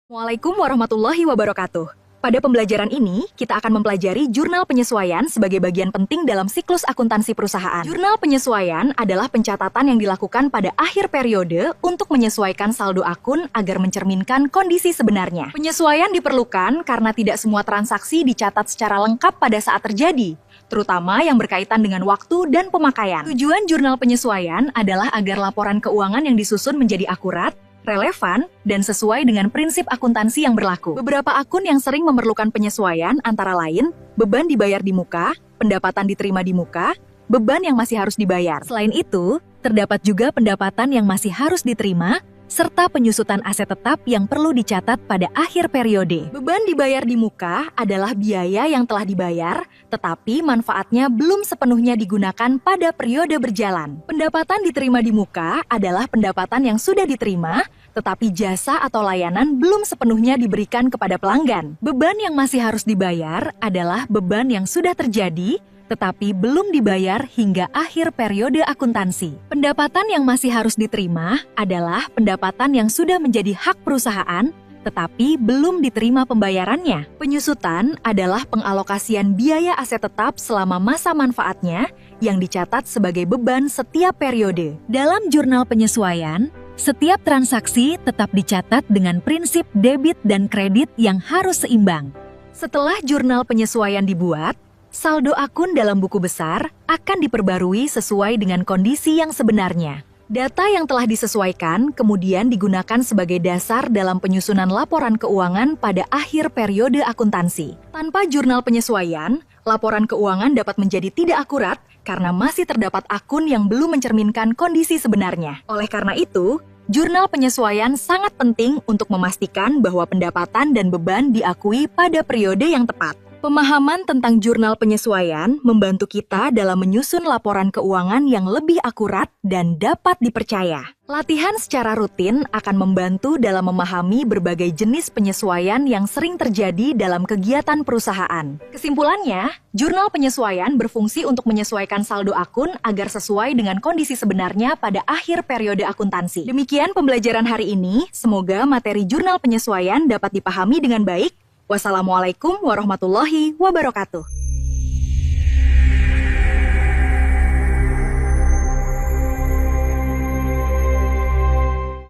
Assalamualaikum warahmatullahi wabarakatuh. Pada pembelajaran ini, kita akan mempelajari jurnal penyesuaian sebagai bagian penting dalam siklus akuntansi perusahaan. Jurnal penyesuaian adalah pencatatan yang dilakukan pada akhir periode untuk menyesuaikan saldo akun agar mencerminkan kondisi sebenarnya. Penyesuaian diperlukan karena tidak semua transaksi dicatat secara lengkap pada saat terjadi, terutama yang berkaitan dengan waktu dan pemakaian. Tujuan jurnal penyesuaian adalah agar laporan keuangan yang disusun menjadi akurat, relevan, dan sesuai dengan prinsip akuntansi yang berlaku. Beberapa akun yang sering memerlukan penyesuaian antara lain, beban dibayar di muka, pendapatan diterima di muka, beban yang masih harus dibayar. Selain itu, terdapat juga pendapatan yang masih harus diterima, serta penyusutan aset tetap yang perlu dicatat pada akhir periode. Beban dibayar di muka adalah biaya yang telah dibayar, tetapi manfaatnya belum sepenuhnya digunakan pada periode berjalan. Pendapatan diterima di muka adalah pendapatan yang sudah diterima, tetapi jasa atau layanan belum sepenuhnya diberikan kepada pelanggan. Beban yang masih harus dibayar adalah beban yang sudah terjadi, tetapi belum dibayar hingga akhir periode akuntansi. Pendapatan yang masih harus diterima adalah pendapatan yang sudah menjadi hak perusahaan, tetapi belum diterima pembayarannya. Penyusutan adalah pengalokasian biaya aset tetap selama masa manfaatnya yang dicatat sebagai beban setiap periode. Dalam jurnal penyesuaian, setiap transaksi tetap dicatat dengan prinsip debit dan kredit yang harus seimbang. Setelah jurnal penyesuaian dibuat, saldo akun dalam buku besar akan diperbarui sesuai dengan kondisi yang sebenarnya. Data yang telah disesuaikan kemudian digunakan sebagai dasar dalam penyusunan laporan keuangan pada akhir periode akuntansi. Tanpa jurnal penyesuaian, laporan keuangan dapat menjadi tidak akurat karena masih terdapat akun yang belum mencerminkan kondisi sebenarnya. Oleh karena itu, jurnal penyesuaian sangat penting untuk memastikan bahwa pendapatan dan beban diakui pada periode yang tepat. Pemahaman tentang jurnal penyesuaian membantu kita dalam menyusun laporan keuangan yang lebih akurat dan dapat dipercaya. Latihan secara rutin akan membantu dalam memahami berbagai jenis penyesuaian yang sering terjadi dalam kegiatan perusahaan. Kesimpulannya, jurnal penyesuaian berfungsi untuk menyesuaikan saldo akun agar sesuai dengan kondisi sebenarnya pada akhir periode akuntansi. Demikian pembelajaran hari ini, semoga materi jurnal penyesuaian dapat dipahami dengan baik. Wassalamualaikum warahmatullahi wabarakatuh.